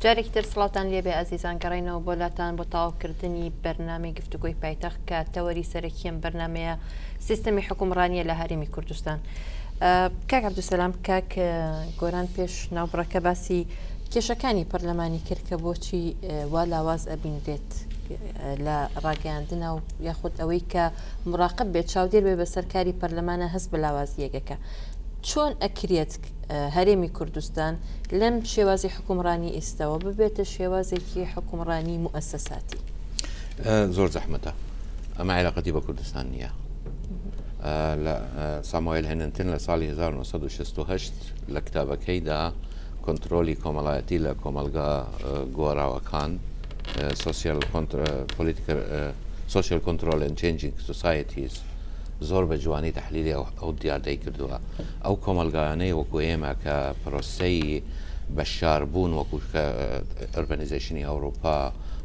جارێک تر سڵاتان لێبێ ئازیزان گەڕێنەوە بۆلاتان بۆ تاواکردنی بەرنامەی گفتوگۆی پایتەخت کە تەوەری سەرەکیەم بەرنمەیە سیستەمی حکومڕانیە لە هەرێمی کوردستان. کاک عەبدولسەلام، کاک گۆران پێش ناوبڕەکە باسی کێشەکانی پەرلەمانی کرد کە بۆچی وا لاواز ئەبینرێت لە ڕاگەیاندنە و یاخود ئەوەی کە مراقب بێت چاودێر بێ بە سەرکاری پەرلەمانە هەست بە لاوازیەکەکە. چۆن ئەکرێت هەرێمی کوردستان لەم شێوازی حکومڕانی ئێستاوە ببێتە شێوازێکی حکومڕانی موئەسەساتی؟ زۆر زەحمەتە، ئەمە علاقەتی بە کوردستان نییە. لە ساموئیل هێننتن لە ساڵی 1968 لە کتابەکەیدا کۆنتترۆلی کۆمەڵایەتی لە کۆمەلگا گۆڕاوەکان سوشیال کۆنتترۆل ئەند چێنجینگ سوسایەتیز زۆر بە جوانی تەحلیلی ئەو دیاردەی کردووە. ئەو کۆمەلگایانەی وەکو ئێمە کە پرۆسەی بەشاربوون وەکو ئۆرگانیزیشنی ئەوروپا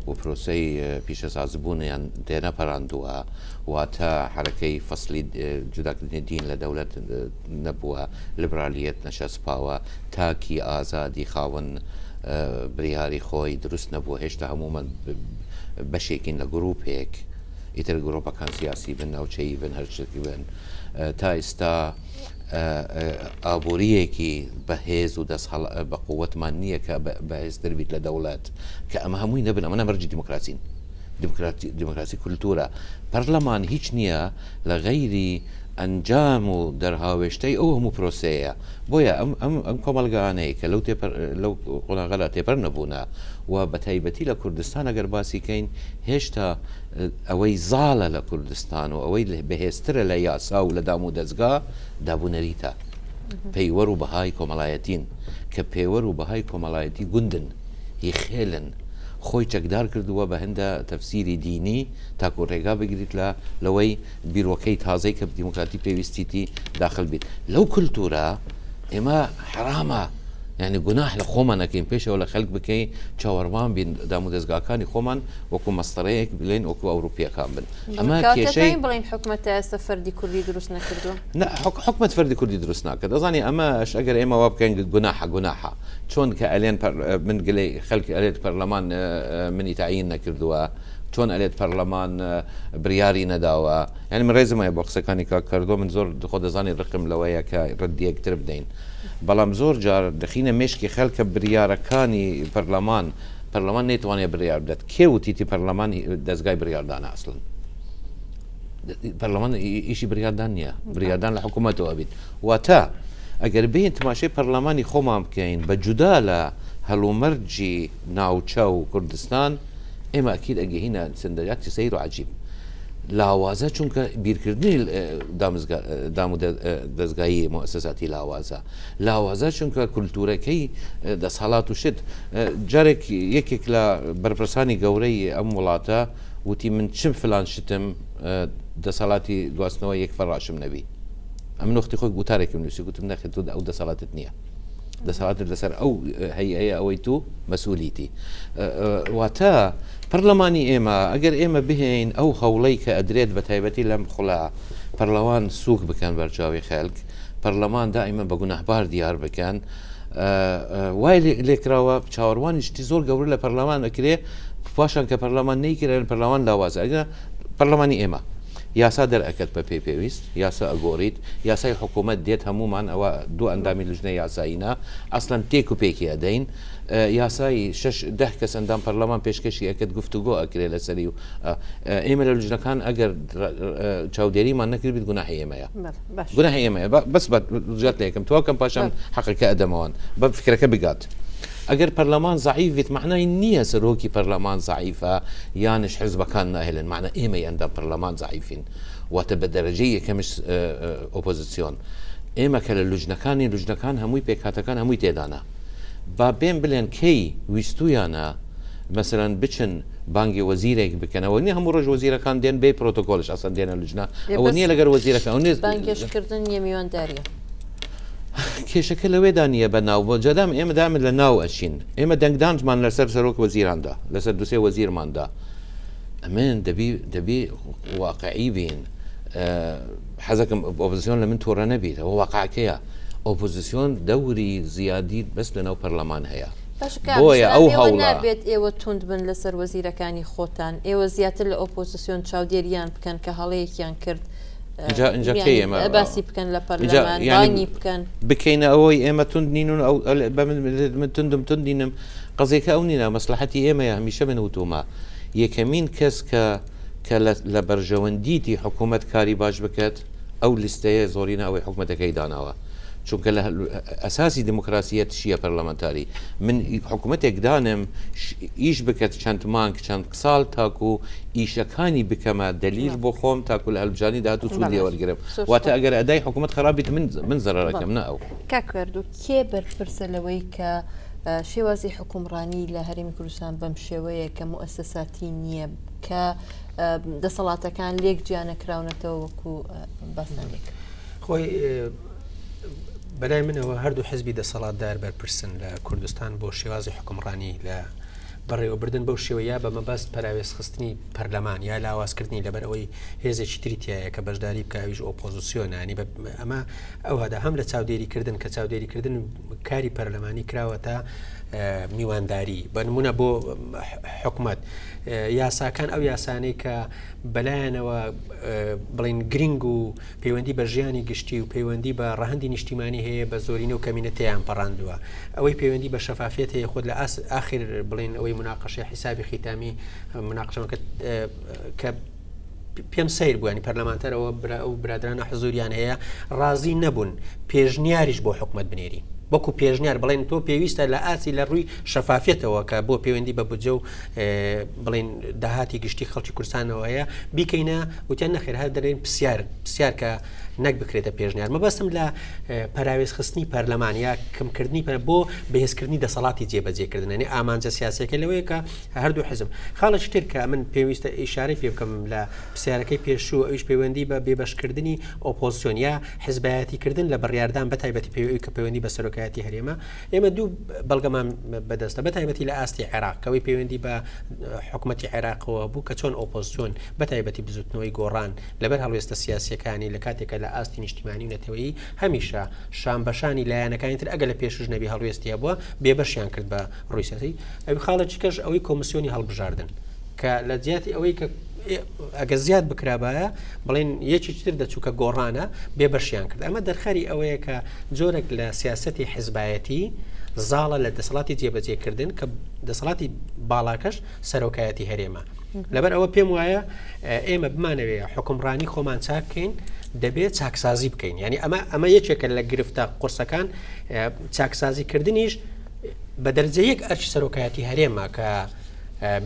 و پرۆسەی پیشەسازبوونیان دێنەپەڕاندووە، واتە حرەکەی فەسلی جوداکردنی دین لە دەوڵەت نەبووە، لیبرالیەت نەشەسپاوە، تاکی ئازادی خاوەن بریاری خۆی دروست نەبووە، هێشتا هەمومان بەشێکین لە گروپێک، ئیتر گرۆپەکان سیاسی بن، ناوچەیی بن، هەرچێکی بن. تا ئێستا ئابوووریەکی بەهێز و بە قووەتمان نییە کە بەهێز دەربیت لە دەوڵەت، کە ئەمە هەمووی نەبن، ئەمە مەرجی دیموکراسین. دیموکراسی کولتورە. پەرلەمان هیچ نییە لە غەیری ئەنجام و دەرهاوێشتەی ئەو هەموو پرۆسەیە. بۆیە ئەم کۆمەلگانەیە کە لەو قۆناغەلا تێپەر نەبوونە و بە تایبەتی لە کوردستان ئەگەر باسیکەین هێشتا ئەوەی زاڵە لە کوردستان و ئەوەی بەهێزترە لە یاسا و لە دام و دەستگا دابوونەریتە. پەیوەر و بەهای کۆمەڵایەتین کە پێوەر و بەهای کۆمەڵایەتی گوندن، هی خێلن، خۆی چەکدار کردووە بە هەندە تەفسیری دینی تاکو ڕێگا بگریت لەوەی بیرۆکەی تازەی کە دیموکراتی پێویستیتی داخل بیت. لەو کولتورە ئێمە حرامە، یعنی گوناح لە خۆمان نەکەین، پێشەوە لە خەڵک بکەین چاوەڕوان بین دام و دەستگاکانی خۆمان وەکو مەستەرەیەک بڵێن وەکو ئەوروپیەکان بن. ئەمە کێشەی بڵین حکومەتە ئێستا فەردی کوردی دروست نەکردو؟ حکومەت فەردی کوردی دروست ناکرد. دەزانی ئەمەش ئەگەر ئێمە وا بکەین گوناحە چۆن کە ئەلێن من گلەی خەڵکی ئەلێت پەرلەمان منی تعیین نەکردووە، چۆن ئەلێت پەرلەمان بریاری نەداوە. یعنی من ڕێزمایە بۆ قسەکانی کاک کردو، من زۆر خۆ دەزانی ڕقم لەوەیە کە ڕەدیەکتر بدەین، بەڵام زۆر جار دەخینە مێشکی خەڵکە بریارەکانی پەرلەمان نەیتوانێت بریار بدات. کێوتیتی پەرلەمان دەستگای بریاردانە ئەسڵن. پەرلەمان ئیشی بریاردان نییە، بریاردان لە حکوومەتەوە بیت. واتە ئەگەر بین تماشای پەرلەمانی خۆمان بکەین بە جودا لە هەڵومەرجی ناوچە و کوردستان، ئێمە ئەکید ئەگەهینە سندەجاتی سەیر و عەجیب. لاوازە چونکە بیرکردنی دام و دەستگایی موسساتی لاوازە چونکە کولتورەکەی دەسەڵات و شت. جارێک یەکێک لە بەرپرسانی گەورەی ئەم وڵاتە وتی من چم فلان شتم دەسەڵاتی گواستنەوە یەک فەڕاشم نەبی. ئەم نۆختی خۆی گوتارێکی نووسی، گوتم نەخێت تۆ ئەو دەسەڵاتت نییە، دەسەڵاتت لەسەر ئەو هەیە ئەوەی تو مەسئولیتی. واتە پەرلەمانی ئێمە ئەگەر ئێمە بهێین ئەو هەوڵەی کە ئەدرێت بە تایبەتی لەم خوڵا پەرلەوان سووک بکەن بەرچاوی خەڵک، پەرلەمان دائیمەن بە گوناحبار دیار بکەن، وای لێکراوە چاوەڕوانی شتی زۆر گەورە لە پەرلەمان ئەکرێ، پاشان کە پەرلەمان نەیکرێن پەرلەمان لاوازە. ئەگەر پەرلەمانی ئێمە یاسا دەرئەکەت بە پێویست، یاسا ئەگۆڕیت، یاسای حکوومەت دێت، هەمومان ئەوە دوو ئەندامی لژنەی یاسایینا ئەسڵەن تێک و پێکی ئەدەین. یاسایی 6-10 کەس ئەندام پەرلەمان پێشکەشی ئەکرد گفتوگۆ ئەکرێت لەسەری و ئێمە لە لژنەکان ئەگەر چاودێریمان نەکردبیت گوناحی ئێمەیە، گوناحی ئێمەیە. بەس بەجات لە یەکەم تواکەم پاشان حەقەکە ئەدەمەوەن بە فکرەکە بگات. ئەگەر پەرلەمان زعیفێت معنای نییە سەرۆکی پەرلەمان زعیفە یانش حزبەکان ناهێلن، معنە ئێمەی ئەندام پەرلەمان زعیفین، واتە بە دەرەجەی یەکەمش ئۆپۆزیسیۆن. ئێمە کە لە لوژنەکان هەمووی پێکهاتەکان هەمووی تێدانە، با بێن بڵێن کەی ویستویانە مەسەرەن بچن بانگی وەزیرێک بکەنەوە، نیە هەموو ڕۆژ وەزیرەکان دێن بێ پرۆتۆکۆلش ئەسەن دێنە لوژنە، ئەوە نییە لەگەر وەزیرەکان بانگێشکردن یە میوانداریە. کێشەکە لەوێدا نیە بە ناو بۆ جەدام ئێمە دامن لە ناو ئەچین، ئێمە دەنگدانمان لەسەر سەرۆک وەزیراندا، لەسەر دوسێ وەزیرماندا. ئەمن دەبی واقعی بین. حەزەکەم ئۆپۆزیسیۆن لە من تۆڕە نەبیت، ئەوە واقعەکەیە. ئۆپۆزیسیۆن دەوری زیادی بەس لە ناو پەرلەمان هەیە. بۆیە ئەو هەوڵە نابێت ئێوە توند بن لەسەر وەزیرەکانی خۆتان ئێوە زیاتر لە ئۆپۆزیسیۆن چاودێریان بکەن کە هەڵەیەکیان کرد اینجاکەی ئێمە باسی بکەن لە پەرلەمانی بکەن بکەینە ئەوەی ئێمە تند نین و من تندینم قەزێکە ئەو نینە مەسلحەتی ئێمەیە هەمیشە من وتومە یەکەمین کەس کە لە بەرژەوەندیتی حکوومەت کاری باش بکات ئەو لیستەیە زۆرینە ئەوەی حکوومەتەکەی داناوە چونکە لە ئەساسی دموکراسیەت شیە پەرلەمەنتاری من حکوومەتێک دانم ئیش بکات چەند مانگ چەند ساڵ تاکو ئیشەکانی بکەمە دلیل بۆ خۆم تاکو لە هەلبجانی داهات و سوودی وەرگرم واتە ئەگەر ئەدای حکوومەت خراپیت من زەرەرەکەم نە ئەو کاکردو کێ بەرپرسە لەوەی کە شێوازی حکومڕانی لە هەرێمی کوردستان بەم شێوەیە کە مؤسساتی نییە کە دەسەڵاتەکان لێک گیانەکراونەتەوە وەکو باسانێک خۆی بەلای منەوە هەردوو حزبی دەسەڵاتدار بەرپرسن لە کوردستان بۆ شێوازی حکومڕانی لە بەڕێوەبردن بەو شێوەیە بە مەبەست پەراوێز خستنی پەرلەمان یا لاوازکردنی لەبەر ئەوەی هێزێکی تریتیایە کە بەشداری بکاویش ئۆپۆزیسیۆنانی ئەمە ئەوەدا هەم لە چاودێریکردن کە چاودێریکردن کاری پەرلەمانی کراوە تا میوانداری بە نمونە بۆ حکومەت یاساکان ئەو یاسانەی کە بەلایەنەوە بڵین گرنگ و پەیوەندی بە ژیانی گشتی و پەیوەندی بە ڕەهەندی نیشتیمانی هەیە بە زۆرینە و کەمینەتیان پەڕاندووە ئەوەی پەیوەندی بە شەفافێت هەیە خۆت لە ئاخر بڵین ئەوەی مناقەشەی حیسابی ختامی مناقەشەکە کە پێم سیر بووانی پەرلەمانتەرەوە ئەو برادرانە حزوریان هەیە ڕازی نەبوون پێشنیاریش بۆ حکومەت بنێری وەکو پێشنیار بڵێن تۆ پێویستە لە ئاسی لە ڕووی شەفافێتەوە کە بۆ پەیوەندی بە بودجە و بڵین داهاتی گشتی خەڵکی کوردستانەوە هەیە بیکەینە وتیان نەخێر هەر دەرێن پرسیار کە نەک بکرێتە پێشنیار مەبەستم لە پەراوێز خستنی پەرلەمان یا کەمکردنی بۆ بەهێزکردنی دەسەڵاتی جێبەجێکردنی ئامانجە سیاسەکە لەوەیە کە هەردوو حزب خاڵش تر کە من پێویستە ئیشارەی پێ بکەم لە پرسیارەکەی پێشوو ئەویش پەیوەندی بە بێبەشکردنی ئۆپۆزیسیۆن یا حزبایەتیکردن لە بەڕیاردان بەتایبەتی پێوەی کە پەیوەندی بە سەرۆکایەتی هەرێمە ئێمە دوو بەڵگەمان بەدەستە بەتایبەتی لە ئاستی عێراق کەوەی پەیوەندی بە حکوومەتی عێراقەوە بوو کە چۆن ئۆپۆزیسیۆن بەتایبەتی بزوتنەوەی گۆڕان لەبەر هەڵوێستە سیاسیەکانی لە کاتێکە لە ئاستی نیشتیمانی و نەتەوەیی هەمیشە شامبەشانی لایەنەکانی تر ئەگە لە پێشوش نەبی هەڵوێستیە بووە بێبەشیان کرد بە ڕووی سیاسی ئەوی خاڵەچکەش ئەوەی کۆمسیۆنی هەڵبژاردن کە لە جیاتی ئەوەی کە ئەگە زیاد بکرابایە بڵێن یەکی تر دەچووکە گۆڕانە بێبەشیان کرد ئەمە دەرخەری ئەوەیە کە جۆرێک لە سیاسەتی حیزبایەتی زاڵە لە دەسەڵاتی جێبەجێکردن کە دەسەڵاتی باڵاکەش سەرۆکایەتی هەرێمە لەبەر ئەوە پێم وایە ئێمە بمانەوێ حکومڕانی خۆمان چاک بکەین دەبێت چاکسازی بکەین یعنی ئەمە یەکێکە لە گرفتە قورسەکان چاکسازیکردنیش بە دەرجەیەک ئەرچ سەرۆکایەتی هەرێمە کە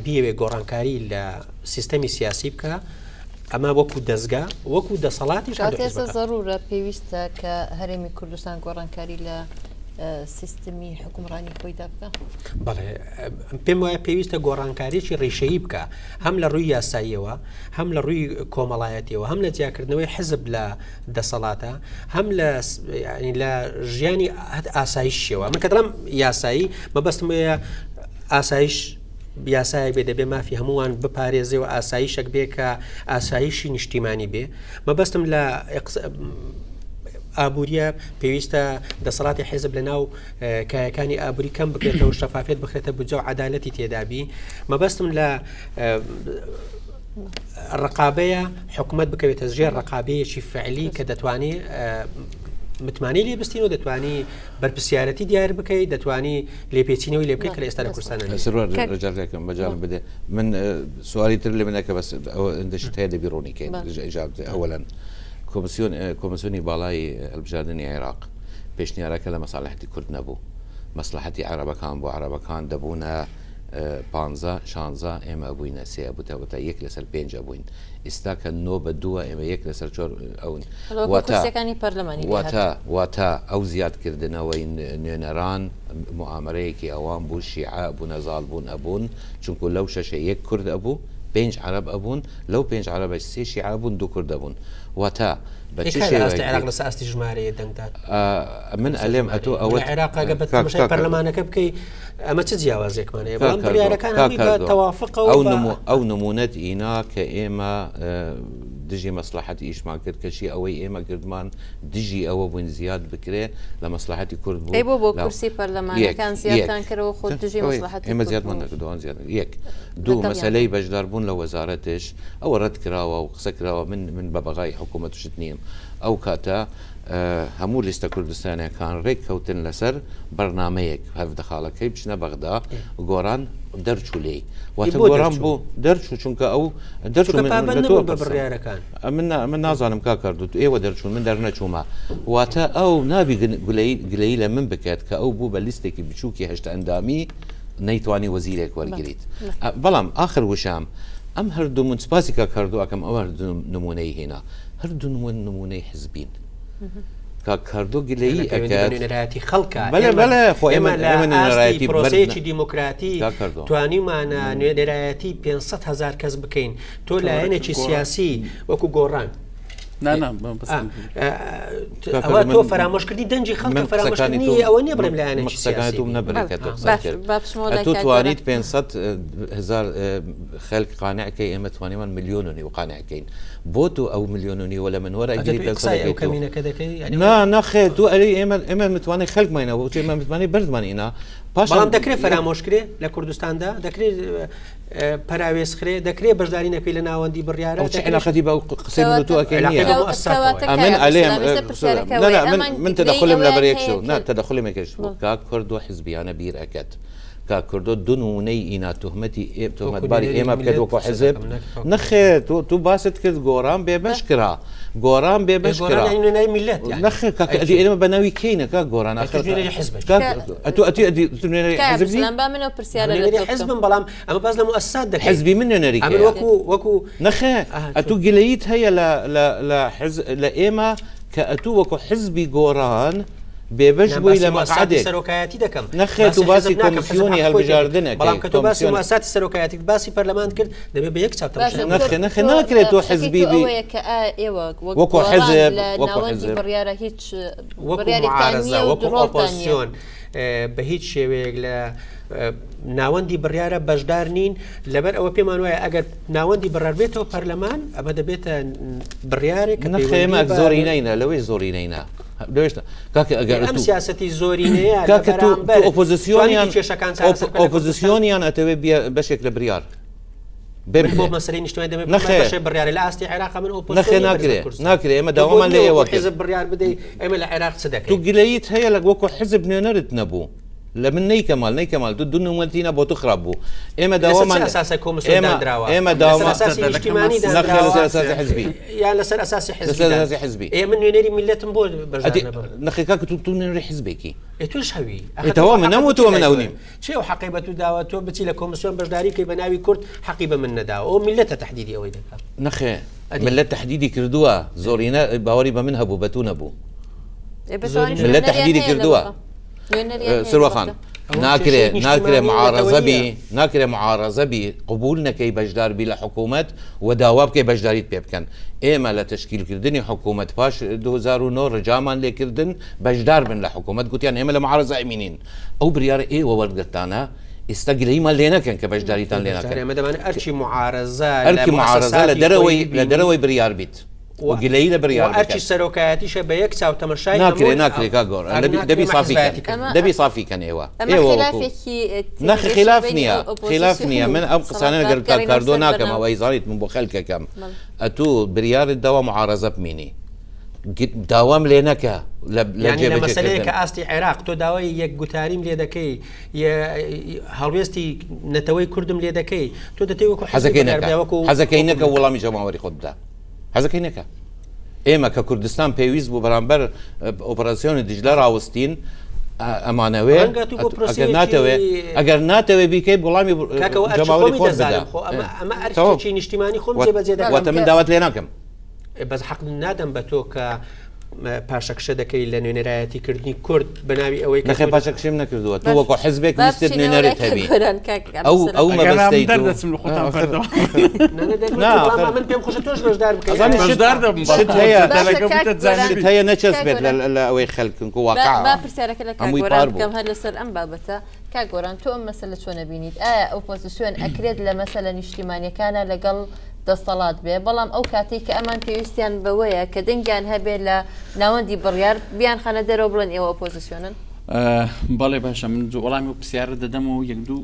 بیەوێ گۆڕانکاری لە سیستەمی سیاسی بکە ئەمە وەکو دەستگا وەکو دەسەڵاتی ضرورە پێویستە کە هەرێمی کوردستان گۆڕانکاری لە سیستمی حکومڕانی خۆیدا بکە بەڵێ پێم وایە پێویستە گۆڕانکاریی ڕێشەیی بکە هەم لە ڕووی یاساییەوە هەم لە ڕووی کۆمەڵایەتیەوە هەم لە جیاکردنەوەی حزب لە دەسەڵاتە هەم لە ژیانی ئاسایشیەوە من کە دەڵام یاسایی مەبەستم وەیە ئاسایش یاسای بێ دەبێ مافی هەمووان بپارێزەوە ئاساییشەک بێ کە ئاسایشی نیشتیمانی بێ مەبەستم لە ئابوووریە پێویستە دەسەڵاتی حیزب لە ناو کایەکانی ئابووری کەم بکرێتەوە شەفافێت بخرێتە بودجە و عەدالەتی تێدابی مەبەستم لە ڕقابەیە حکوومەت بکەوێتە ژێر ڕقابەیەکی فعلی کە دەتوانێت متمانی لێ بستین و دەتوانی بەرپرسیارەتی دیار بکەیت دەتوانی لێپێچینەوەی لێ بکەیت کە لە ئێستا لە کوردستانەکەم بەجارم بدێ من سوالی تر لێ منەکە بەس ئەندەشت هەیە لە بیرۆنیکەین ئەوەلەن کۆمسیۆنی باڵای هەڵبژاردننی عێراق پێشنیارەکە لە مەساڵحەتی کورد نەبوو مەسلحەتی عەرەبەکان بۆ عەرەبەکان دەبوونە 15 ئێمە بووینە سێ بووتەوە تا 1 لەسەر 5 بووین ئێستا کە 9-2 ئێمە 1 لەسەر 4 ئەون واتە ئەو زیادکردنەوەی نوێنەران موامەرەیەکی ئەوان بوو شیعە بوو نەزاڵ بوون ئەبوون چونکو لەو شەشە 1 کورد ئەبوو 5 عەرەب ئەبوون لەو 5 عەرەبە 3 شیعە بوون 2 کورد ئەبوون واتە عێراق لە ئاستی ژمارەیە دەنگدار من ئەلێم ئەتۆ ئەوە عێراقەکە بە تەماشای پەرلەمانەکە بکەی ئەمە چ جیاوازێکمانەیە بەڵام بڕیارەکان هەمی بە تەوافق ئەو نمونەت ئینا کە ئێمە دژی مەسلحەتی ئیشمان کرد کەشی ئەوەی ئێمە کردمان دژی ئەوە بووین زیاد بکرێ لە مەسلحەتی کورد بوو بۆ کورسی پەرلەمانەکان زیاتان کەرەوە خۆ دژی مەسلحەتی ئێمە زیادمان نەکردوان زیاد یەک دوو مەسەلەی بەشداربوون لە وەزارەتش ئەوە ڕەت کراوە و قسە کراوە من بە بەغای حکوومەت وشت نیم ئەو کاتە هەموو لیستە کوردستانیەکان ڕێک کەوتن لەسەر بەرنمەیەک هەفدە خاڵەکەی بچنە بەغدا گۆران دەرچوو لێی واتە گۆران بوو دەرچوو چونکە ئەو بڕیارەکان من نازانم کا کردو ئێوە دەرچوون من دەرنەچوومە واتە ئەو نابی گلەی لە من بکات کە ئەو بوو بە لیستێکی بچووکی هەشتا ئەندامی نەیتوانی وەزیرێک وەرگیت بەڵام آخر وشام ئەم هەردوو من سپاسی کا کردووەکەم ئەوە هەردوو نمونەی هێنا هەردوو نمونەی حزبین کا کردو گلەیی ئەکاتی خەڵکە بەڵێ خۆ ئێمە پرۆسەیەکی دیموکراتی توانیمانە نوێنەرایەتی 500,000 کەس بکەین تۆ لایەنێکی سیاسی وەکو گۆڕان ئەوە تۆ فەرامۆشکردی دەنجی خەڵکە فەرامۆشکردنی ئەوە نییە بڵێم لایەنێکی سیاسی تو توانیت 500,000 خەڵک قانعکەی ئێمە توانیمان ملیۆن و نیو قانعکەین بۆ تو ئەو ملیۆن و نیوە لە من وەرە کەمینەکە دەکەی ناخێت تو ئەری ئێمە متوانێت خەڵکمانەوە ئێمە متوانێت بەردمانینا بەڵام دەکرێت فەرامۆشکرێ لە کوردستاندا دەکرێت پراوێزخرێ دەکرێت بەشداری نەکەی لە ناوەندی بڕیارە علاقەتی بە قسەی من تو ئەکەی من ئەلێم من تدخلم لە بەرێکشەوە نا تدخلم ێکش کاک کردو حزبیانە بیر ئەکەت کا کردو دو نمونەی ئینا تۆمەتباری ئێمە بکەێت وەکو حزب نەخێت تو باست کرد گۆران بێبەش کرا گۆران بێبەش کرا نەخێت ئێمە بە ناوی کەینە کا گۆران حزبم بەڵام ئەمە باز لە مؤسسات دەکەیت حزبی من نوێنەری وەکو نەخێ ئەتو گلەیت هەیە لە ئێمە کە ئەتو وەکو حزبی گۆران بێبش بووی لە مەقعدێک سەرۆکایەتی دەکەم نەخێت و باسی کۆمیسیۆنی هەڵبژاردنە بەڵام کە تۆ باسی مؤسساتی سەرۆکایەتی باسی پەرلەمان کرد دەبێت بە یەک چاوتە نەخێ ناکرێت تۆ حزبی وەکو حزب وەکو حزب بڕیارە هیچ وەکو ئۆپۆزیسیۆن بە هیچ شێوەیەک لە ناوەندی بڕیارە بەشدار نین لەبەر ئەوە پێمان وایە ئەگەر ناوەندی بڕار بێتەوە پەرلەمان ئەمە دەبێتە بڕیارێک نەخێمە زۆری نینە لەوەی زۆری نینە ئەم سیاسەتی زۆرینەیە ئۆپۆزیسیۆنیان ئەتەوێت بەشێک لە بڕیار بۆ مەسەرەی نیشتوانی دەبێت بڕیارە لە ئاستی عێراق من نەخێ ناکرێت ئێمە داوامان لێ ئێوە حزب بڕیار بدەیت ئێمە لە عێراق چ دەکەین تو گلەیت هەیە لە وەکو حزب نوێنەرت نەبوو لە من نەیکەمال دو نمونەتینە بۆ تو خراپ بوو ئێمە داوامان ئێمە داوامان حزبی یان لەسەر ئەساسی حزبی ئێمە نوێنەری میلەتم بۆ نەخێکا کە تو نوێنەری حزبێکی توش هەوی ئێتەوا من نەموتەوە من ئەونیم چێ و حەقی بە تو داوە تۆ بچی لە کۆمیسیۆن بەشداری کەی بە ناوی کورد حەقی بە من نەداوە ئەو میلەتە تەحدیدی ئەوەی دەکات نەخێ ملت تحدیدی کردووە زۆرینە باوەری بە من هەبوو بە تو نەبوو ملت تحدیدی کردووە سروەخان ناکرێ معارەزەبی قبول نەکەی بەشداربی لە حکوومەت و داوا بکەی بەشداریت پێ بکەن ئێمە لە تشکیلکردنی حکوومەت پاش 2009 ڕجامان لێکردن بەشدار بن لە حکوومەت گوتیان ئێمە لە معارەزە ئەمینین ئەو بریارە ئێوە وەرگرتانە ئێستا گلەیمان لێ نەکەن کە بەشداریتان لێ نەکەن ئێمە دەمانێت ئەرکی معارەزە لە دەرەوەی بڕیار بیت وگلەی لە بڕیار ئەرکی سەرۆکایەتیشە بە یەک چاو تەمەشای ناکرێت کا گۆڕ دەبی صافیکەن ئێوە خلاف نییە من ئەم قسانە گەر کاردۆ ناکەم ئەوەی زانیت من بۆ خەلکەکەم ئەتوو بریارت داوا معارەزە بمینی داوام لێ نەکە لە مەسەلەیە کە ئاستی عێراق تۆ داوای یەک گوتاریم لێ دەکەی هەڵوێستی نەتەوەی کوردم لێ دەکەی تۆ دەتەوێت وەکو حەزەکەی نەکە وەڵامی جەماوەری خۆت بدە حەزەکەی نەکە ئێمە کە کوردستان پێویست بوو بەرامبەر ئۆپەراسیۆنی دیجلە ڕاوەستین ئەمانەوێ ئەگەر ناتەوێ بیکەی وەڵامی جەماوەری خۆت بدە ئەمە ئەرکی نیشتیمانی خۆم جێبەجێ دەکەم واتە من داوات لێ ناکەم بەس حەق نادەم بە تۆ کە پاشەکشە دەکەی لە نوێنەرایەتی کردنی کورد بەناوی ئەوەی نەخێ پاشەکشیم نەکردووە تو وەکو حزبێک ویستت نوێنەرت هەبی ئەو مەبەستەی من پێم خۆشە تۆش بەشدار بکەیت هەیە نەچەسبێت لە ئەوەی خەلکن و واقع با پرسیارەکە لە کاگۆران بکەم هەر لەسەر ئەم بابەتە کاگۆران تۆ ئەم مەسەلە چۆن نەبینیت ئایا ئۆپۆزیسیۆن ئەکرێت لە مەسەلە نیشتیمانیەکانە لەگەڵ دەسەڵات بێ بەڵام ئەو کاتی کە ئەمان پێویستیان بەوەیە کە دەنگیان هەبێت لە ناوەندی بڕیار بیان خانە دەرەوە بڵێن ئێوە ئۆپۆزیسیۆنن بەڵێ باشە من وەڵامی و پرسیارە دەدەم و یەک دوو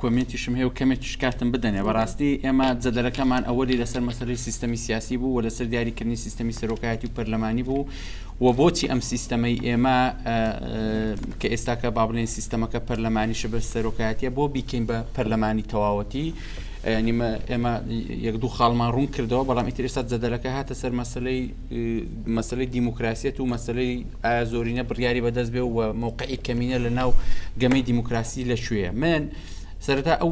کۆمنتیشم هەیە و کەمێک شکاتم بدەنێ بەڕاستی ئێمە جەدەلەکەمان ئەوەی لەسەر مەسەلەی سیستەمی سیاسی بوو و لەسەر دیاریکردنی سیستەمی سەرۆکایەتی و پەرلەمانی بوو و بۆچی ئەم سیستەمەی ئێمە کە ئێستاکە با بڵێن سیستەمەکە پەرلەمانیشە بە سەرۆکایەتیە بۆ بیکەین بە پەرلەمانی تەواوەتی ینی ئێمە یەک دوو خاڵمان ڕوون کردەوە بەڵام ئیتر ئێستا جەدەلەکە هاتە سەر مەسلەی دیموکراسیەت و مەسلەی ئایا زۆرینە بڕیاری بەدەست بێ و موقعی کەمینە لە ناو گەمەی دیموکراسی لەکوێیە من سەرەتا ئەو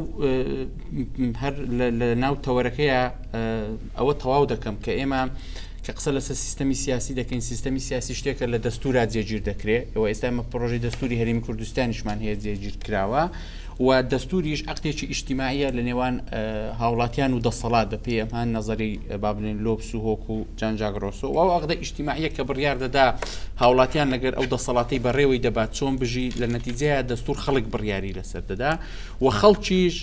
هەر لە ناو تەوەرەکەیە ئەوە تەواو دەکەم کە ئێمە کە قسە لەسەر سیستەمی سیاسی دەکەین سیستەمی سیاسی شتێکە لە دەستورات جێگیر دەکرێت ئەوە ئێستا ئەمە پرۆژەی دەستوری هەرێمی کوردستانیشمان هەیە جێگیر کراوە و دەستوریش عقدێکی ئیجتیماعیە لە نێوان هاوڵاتیان و دەسەڵات بە پێی ئەمان نەزەری با بڵێن لۆبس و هۆک و جانجاگرۆسۆ و ئەو عقدە ئیجتیماعیە کە بڕیار دەدا هاوڵاتیان لەگەر ئەو دەسەڵاتی بەڕێوەی دەبات چۆن بژی لە نەتیجەیە دەستور خەڵک بڕیاری لەسەر دەدا و خەڵکیش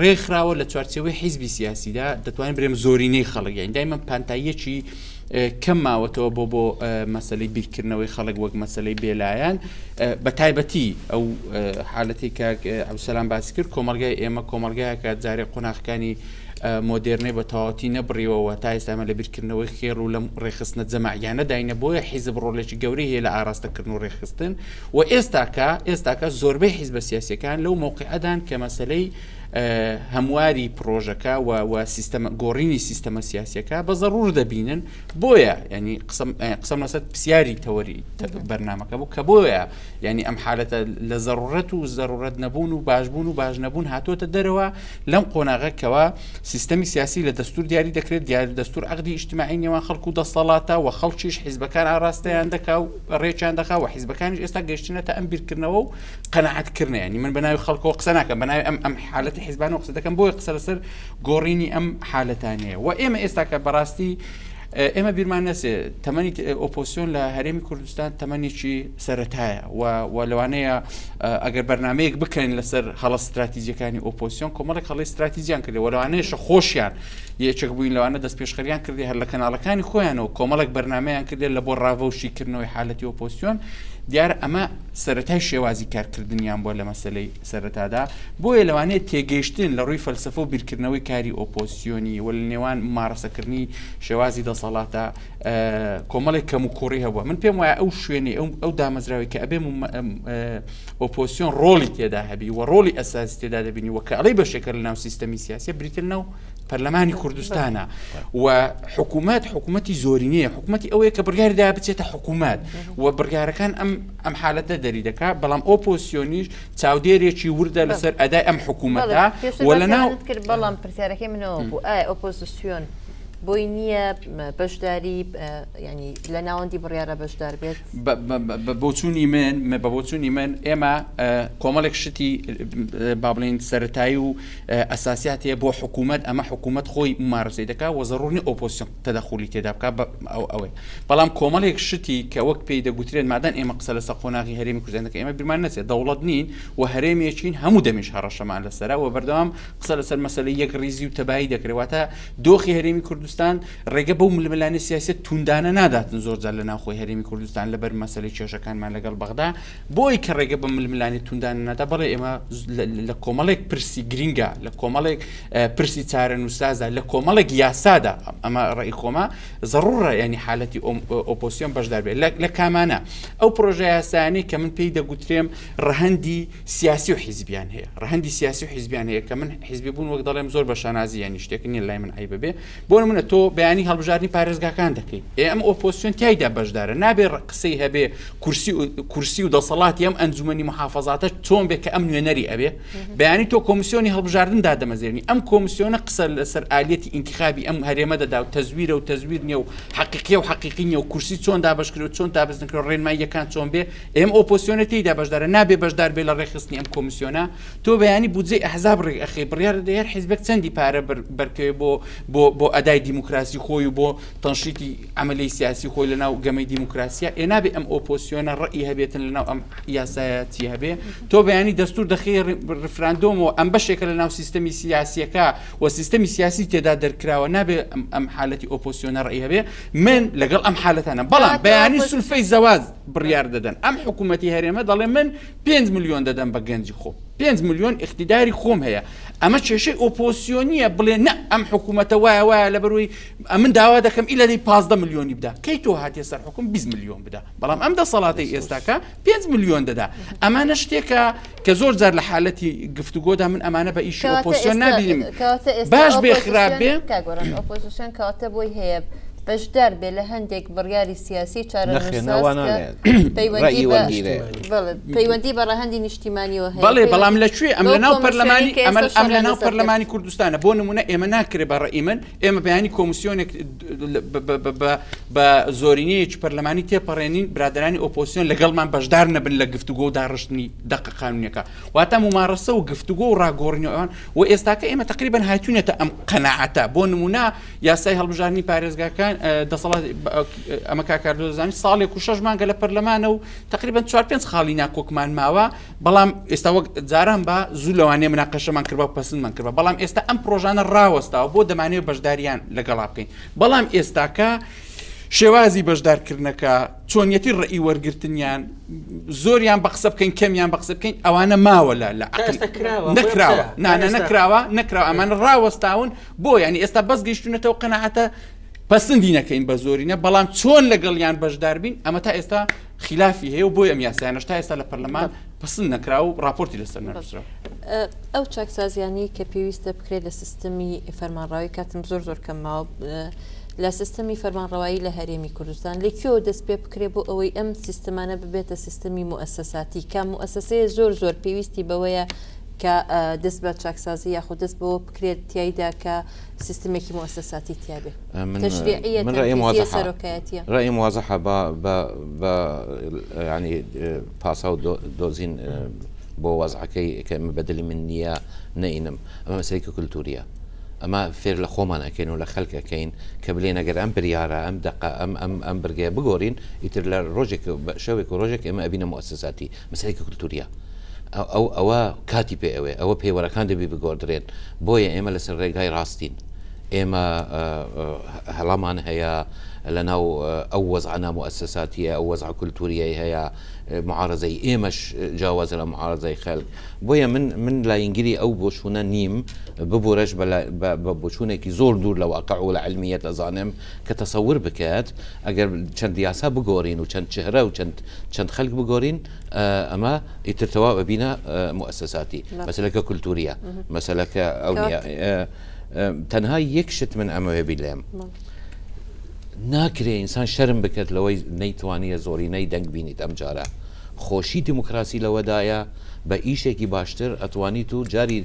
ڕێکخراوە لە چوارچێوەی حیزبی سیاسیدا دەتوانین برێم زۆرینەی خەڵک یانی دایمەن پانتاییەکی کەم ماوەتەوە بۆ مەسلەی بیرکردنەوەی خەڵک وەک مەسلەی بێلایەن بە تایبەتی ئەو حالەتی کە عەبدولسەلام باسی کرد کۆمەلگای ئێمە کۆمەلگایەکە جارێ قۆناغەکانی مۆدێرنەی بە تەواوەتی نەبڕیەوە تا ئێستامە لە بیرکردنەوەی خێر و لە ڕێخستنە جەماعیانە داینە بۆیە حیزب ڕۆڵێکی گەورەی هەیە لە ئاراستەکردن و ڕێخستن و ئێستاکە زۆربەی حیزبە سیاسیەکان لەو موقعەدان کە مەسلەی هەمواری پرۆژەکە و گۆڕینی سیستەمە سیاسیەکە بە ضرور دەبینن بۆیە ینی قسەم لەسەر پرسیاری تەوەری بەرنامەکە بوو کە بۆیە ینی ئەم حالەتە لە ضرورەت نەبوون و باشبوون و باش نەبوون هاتۆتە دەرەوە لەم قۆناغەکەوە سیستەمی سیاسی لە دەستور دیاری دەکرێت دیاری دەستور عقدی ئیجتیماعی نێوان خەڵک و دەسەڵاتە و خەڵکیش حیزبەکان ئاراستەیان دەکا و ڕێکیان دەکا و حیزبەکانیش ئێستا گەیشتنەتە ئەم بیرکردنەوە و قەنەعەتکردنە ینی من بەناوی خەڵکەوە قسە ناکەم بەناوی ئەم حالەتی حیزبان و قسە دەکەم بۆی قسە لەسەر گۆڕینی ئەم حالەتانەیە و ئێمە ئێستا کە بەڕاستی ئێمە بیرمان نەسێ تەمەنی ئۆپۆسیۆن لە هەرێمی کوردستان تەمەنێکی سەرەتایە و لەوانەیە ئەگەر بەرنامەیەک بکەین لەسەر هەڵە استراتیجیەکانی ئۆپۆسیۆن کۆمەڵێک هەڵی استراتیجیان کردێ وەلەوانەیەشە خۆشیان یەکێک بووین لەوانە دەست پێشخەریان کردی هەر لە کەناڵەکانی خۆیانەوە کۆمەڵێک بەرنمەیان کردێ لە بۆ ڕاوەشیکردنەوەی حالەتی ئۆپۆسیۆن دیارە ئەمە سەرەتای شێوازی کارکردنیان بۆ لە مەسلەی سەرەتادا بۆیە لەوانەیە تێگەیشتن لە ڕووی فەلسەفە و بیرکردنەوەی کاری ئۆپۆسیۆنی و لە نێوان مارەسەکردنی شێوازی دەسەڵاتە کۆمەڵێک کەم و کوڕی هەبووە من پێم وایە ئەو شوێنی ئەو دامەزراوی کە ئەبێ ئۆپۆسیۆن ڕۆڵی تێدا هەبی و ڕۆڵی ئەساسی تێدا دەبینی و کە ئەڵەی بەشێکە لە ناو سیستەمی سیاسی بریتن ناو پەرلەمانی کوردستانە و حکوومەتی زۆرینەیە حکوومەتی ئەوەیە کە بڕیاریدا بچێتە حکوومەت و بڕیارەکان ئەم حالەتە دەری دەکات بەڵام ئۆپۆسیۆنیش چاودێرێکی وردە لەسەر ئەدای ئەم حکوومەتە وەلەناو کرد بەڵام پرسیارەکەی منەوە بوو ئایا ئۆپۆزیسیۆن بۆی نییە بەشداری ینی لە ناوەندی بڕیارە بەشدار بێت بەبوونی من ئێمە کۆمەڵێک شتی با بڵێن سەرەتایی و ئەساسیاتەیە بۆ حکوومەت ئەمە حکوومەت خۆی ممارەسەی دەکات و ضرورنی ئۆپۆسیۆن تەدەخولی تێدا بکات ئەوەی بەڵام کۆمەڵێک شتی کە وەک پێی دەگوترێن مادەن ئێمە قسە لەسەر قۆناغی هەرێمی کوردستان دەکەین ئێمە بیرمان نەچێت دەوڵەت نین و هەرێمێکین هەموو دەمیش هەڕەشەمان لەسەرا و بەردەوام قسە لەسەر مەسەلەی یەک ریزی و تەبایی دەکرێتواتە دۆخی هەرێمی کوردستان ڕێگە بەو ململانی سیاست توندانە ناداتن زۆرجار لە ناوخۆی هەرێمی کوردستان لەبەر مەسەلەی کێشەکانمان لەگەڵ بەغدا بۆی کە ڕێگە بە ململانی توندانە نادا بەڵێ ئێمە لە کۆمەڵێک پرسی گرینگە لە کۆمەڵێک پرسی چارە نووسازە لە کۆمەڵێک یاسادا ئەمە ڕێی خۆمە ضرورە ینی حالەتی ئۆپۆسیۆن بەشدار بێت لە کامانە ئەو پرۆژە یاسایانەی کە من پێی دەگوترێم ڕەهەندی سیاسی و حیزبیان هەیە ڕەهەندی سیاسی و حیزبیان هەیە کە من حیزبی بوون وەک دەڵێم زۆر بە شانازی یانی شتێک نیە لای من عیبە بێ بۆ نمونە تۆ بەیانی هەڵبژاردننی پارێزگاکان دەکەیت ئەم ئۆپۆسیۆن تایدا بەشدارە نابێ قسەی هەبێ کورسی و دەسەڵاتی ئەم ئەنجومەنی محافەزاتە چۆن بێ کە ئەم نوێنەری ئەبێ بەیانی تۆ کۆمیسیۆنی هەڵبژاردن دادەمەزێنی ئەم کۆمیسیۆنە قسە لەسەر ئالەتی ئینتیخابی ئەم هەرێمە دەدا و تەزویرە و تەزویر نیە و حەقیقیە و حەقیقی نیە و کورسی چۆن دابەشکرێت و چۆن دابەزنکرێت ڕێنماییەکان چۆن بێ ئێم ئۆپۆسیۆنە تێیدا بەشدارە نابێ بەشدار بێ لە ڕێخستنی ئەم کۆمیسیۆنە تۆ بەیانی بودجەی ئەحزاب ڕێک ئەخی بڕیار دەیار حیزبێک چەندی پارە بەرکەوێ بۆ ئەدای دیموکراسی خۆی و بۆ تەنشیتی عملی سیاسی خۆی لەناو گەمەی دیموکراسیە ئێنابێ ئەم ئۆپۆسیۆنە ڕێی هەبێتن لەناو ئەم یاسایەتی هەبێ تۆ بەیانی دەستور دەخی ڕفراندۆمەوە ئەم بەشێکە لەناو سیستەمی سیاسیەکە و سیستەمی سیاسی تێدا دەرکراوە نابێ ئەم حالەتی ئۆپۆسیۆنە ڕێی هەبێ من لەگەڵ ئەم حالەتانە بەڵام بەیانی سولفەی زەواز بڕیار دەدەن ئەم حکوومەتی هەرێمە دەڵێ من 5 ملیۆن دەدەم بە گەنجی خۆ 5 ملیۆن اقتیداری خۆم هەیە ئەمە کێشەی ئۆپۆسیۆنیە بڵێ نە ئەم حکوومەتە وایە لە بەروی من داوا دەکەم ئیلەی 15 ملیۆنی بدا کەی تۆ هاتیە سەر حکوم 20 ملیۆن بدا بەڵام ئەم دەسەڵاتی ئێستاکە 5 ملیۆن دەدا ئەمانە شتێکە کە زۆر جار لە حالەتی گفتوگۆدا من ئەمانە بە ئیشی ئۆپۆسیۆن نبینیم باش بێ خراپ بێ ئۆپۆزیسیۆن کەواتە بۆی هەیە بەشدار بێ لە هەندێک بڕیاری سیاسی پەیوەندی بە ڕەهەندی نیشتیمانیەوە هەیە بەڵێ بەڵام لەکوێ ئەم لەناو پەرلەمانی ئەم لەناو پەرلەمانی کوردستانە بۆ نمونە ئێمە ناکرێ بە ڕێی من ئێمە بەیانی کۆمیسیۆنێک بە زۆرینەیەکی پەرلەمانی تێپەڕێنین برادرانی ئۆپۆسیۆن لەگەڵمان بەشدار نەبن لە گفتوگۆ و داڕشتنی دەقە قانونیەکە واتە ممارەسە و گفتوگۆ و ڕاگۆڕینەوەیان و ئێستاکە ئێمە تقریبەن هاتوونێتە ئەم قەناعەتە بۆ نمونە یاسای هەڵبژاردننی پارێزگاکان دەسەڵات ئەمە کاکاردۆزانی ساڵێک و 6 مانگە لە پەرلەمانە و تقریبەن 4-5 خاڵی ناکۆکمان ماوە بەڵام ئێستا وەک جاران بە زوو لەوانەیە مناقەشەمان کردبا و پەسەندمان کردبا بەڵام ئێستا ئەم پرۆژانە ڕاوەستاوە بۆ دەمانێت بەشداریان لەگەڵا بکەین بەڵام ئێستاکە شێوازی بەشدارکردنەکە چۆنیەتی ڕێی وەرگرتنیان زۆریان بە قسە بکەین کەمیان بە قسە بکەین ئەوانە ماوە لە نەکراوە ئەمانە ڕاوەستاون بۆ ینی ئێستا بەس گەیشتونەتەوە قەناعەتە پەسەندی نەکەین بە زۆرینە بەڵام چۆن لەگەڵیان بەشدار بین ئەمە تا ئێستا خلافی هەیە و بۆی ئەم یاسایانەش تا ئێستا لە پەرلەمان پەسەند نەکرا و راپۆرتی لەسەر نەنووسراوە ئەو چاکسازیانی کە پێویستە بکرێت لە سیستەمی فەرمانڕەوایی کاتم زۆر کەم ماوە لە سیستەمی فەرمانڕەوایی لە هەرێمی کوردستان لەکوێوە دەست پێ بکرێ بۆ ئەوەی ئەم سیستەمانە ببێتە سیستەمی مؤسساتی کە مؤسسەیە زۆر پێویستی بەوەیە کە دەست بە چاکسازی یاخود دەست بەوە بکرێت تایدا کە سیستمێکی مؤسساتی تیابێ تشریعیە سەرۆکایەتیە ڕأيي واضحة يعني باسا ودوزين بۆ وەزعەکەی کە بەدلی من نییە نەئینم ئەمە مەسەلەیەکی کولتوریە ئەمە فێر لە خۆمان ئەکەین و لە خەڵکەکەین کە بلێن ئەگەر ئەم بریارە ئەم دقە ئەم برگەیە بگۆڕین ئیتر لە ڕۆژێک شەوێک و ڕۆژێک ئێمە ئەبینە مؤسساتی مەسەلەیەکی کولتوریە ئەوە کاتی پێ ئەوە پێوەرەکان دەبی بگۆدرێن بۆیە ئێمە لەسەر ڕێگای ڕاستین ئێمە هەڵامان هەیە لەناو ئەو وەزعە مؤسساتیە ئەو وەزع کولتوریای هەیە معارەزەی ئێمەش جیاوازە لە معارەزەی خەڵک بۆیە من لایەنگیری ئەو بۆچوونە نیم ببورەش بە بۆچوونێکی زۆر دوور لە واقع و لە علمیەت ئەزانم کە تەسەور بکات ئەگەر چەند یاسا بگۆڕین و چەند چهرە و چەند خەڵک بگۆڕین ئەمە ئیترتەوا ببینە مؤسساتی مەسەلەکە کولتوریە مەسەلەکە ئەو تەنها یەک شت من ئەمەوێ بیلێم ناکرێ ئینسان شەرم بکرد لەوەی نەیتوانیە زۆرینەی دەنگ بینیت ئەم جارە خۆشی دیموکراسی لەوەدایە بە ئیشێکی باشتر ئەتوانیت و جاری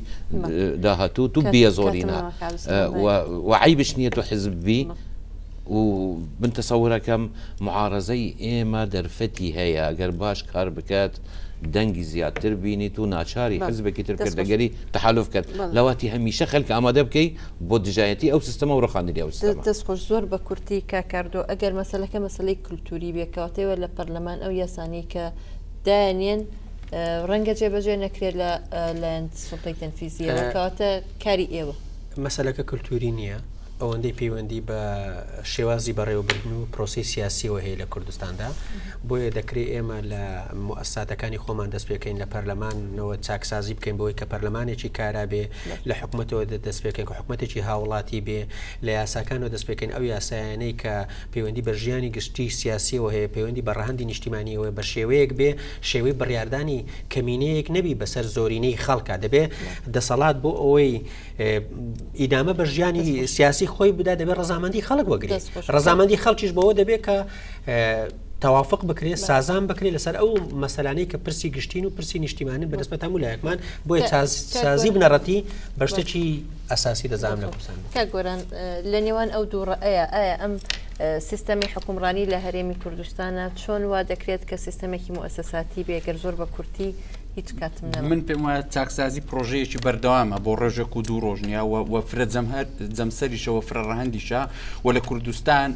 داهاتوو تو بیە زۆرینە وعیبش نییە تۆ حزببی و من تەسەورەکەم معارەزەی ئێمە دەرفەتی هەیە ئەگەر باش کار بکات دەنگی زیاتر بینیت و ناچاری حزبێکی تر کردەگەری تەحالف کرد لەواتی هەمیشە خەڵک ئامادە بکەی بۆ دژایەتی ئەو سیستەمە و ڕەخاندنی ئەو سیستەمە دەستخۆش زۆر بە کورتی کاکاردۆ ئەگەر مەسەلەکە مەسەلەی کولتوری بێکەواتەوە لە پەرلەمان ئەو یاسانی کە دایانێن ڕەنگە جێبەجێ نەکرێت لەلایەن سوڵتەی تەنفیزیەوە کەواتە کاری ئێوە مەسەلەکە کولتوری نییە ئەوەندەی پەیوەندی بە شێوازی بەڕێوەبردن و پرۆسی سیاسیەوە هەیە لە کوردستاندا بۆیە دەکرێت ئێمە لە مؤسساتەکانی خۆمان دەست پێکەین لە پەرلەمانەوە چاکسازی بکەین بۆی کە پەرلەمانێکی کارا بێ لە حکوومەتەوە دەست پێکەین کە حکوومەتێکی هاوڵاتی بێ لە یاساکانەوە دەست پێکەین ئەو یاسایانەی کە پەیوەندی بە ژیانی گشتی سیاسیەوە هەیە پەیوەندی بە ڕەهەندی نیشتیمانیەوە بە شێوەیەک بێ شێوەی بڕیاردانی کەمینەیەک نەبی بەسەر زۆرینەی خەڵکە دەبێ دەسەڵات بۆ ئەوەی ئیدامە بە ژیانی سیاسی خۆی بدا دەبێت ڕەزامەندی خەڵک وەگری ڕەزامەندی خەڵکیش بەوە دەبێت کە تەوافق بکرێت سازان بکرێت لەسەر ئەو مەسەلانەی کە پرسی گشتین و پرسی نیشتیمانن بەدەست بە تەمولایەکمان بۆیە سازی بنەڕەتی بەشتێکی ئەساسی دەزانم لە کوردستان کە گۆران لە نێوان ئەو دوو ڕەئەیە ئایا ئەم سیستەمی حکومڕانی لە هەرێمی کوردستانە چۆن وا دەکرێت کە سیستەمێکی مؤسساتی بێگەر زۆر بە کورتی هیچ کاتم نەما. من پێم وایە چاکسازی پرۆژەیەکی بەردەوامە بۆ ڕێژێک و دوو ڕۆژنیە و فرە جەمسەریشەوە فرە ڕەهەندیشە و لە کوردستان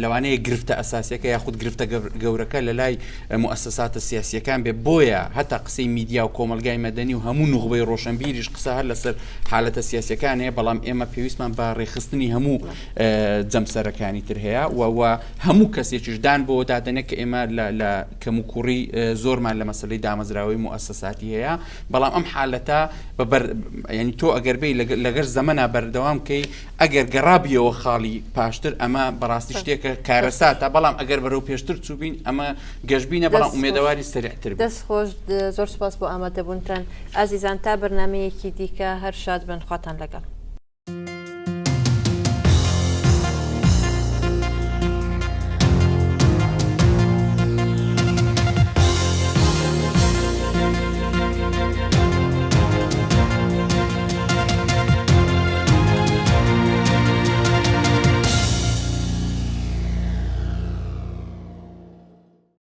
لەوانەیە گرفتە ئەساسیەکە یاخود گرفتە گەورەکە لە لای مؤسساتە سیاسیەکان بێ بۆیە هەتا قسەی میدیا و کۆمەلگای مەدەنی و هەموو نوخبەی ڕۆشنبیریش قسە هەر لەسەر حالەتە سیاسیەکانەیە بەڵام ئێمە پێویستمان بە ڕێخستنی هەموو جەمسەرەکانی تر هەیە و هەموو کەسێکیشدان بۆ دادنێ کە ئێمە لە کەموکوڕی زۆرمان لە مەسلەی دامەزراوی مؤسساتی هەیە بەڵام ئەم حالەتە ینی تۆ ئەگەر بی لەگەر زەمەنا بەردەوامکەی ئەگەر گەڕابیەوە خاڵی پاشتر ئەمە بەڕاستی شتێکە کارەساتە بەڵام ئەگەر بەرەو پێشتر چوبین ئەمە گەشتبینە بەڵام ئومێدەواری سەریعتر دەست خۆش زۆر سپاس بۆ ئامادەبوونتان ئازیزان تا بەرنامەیەکی دیکە هەر شاد بن خواتان لەگەڵ.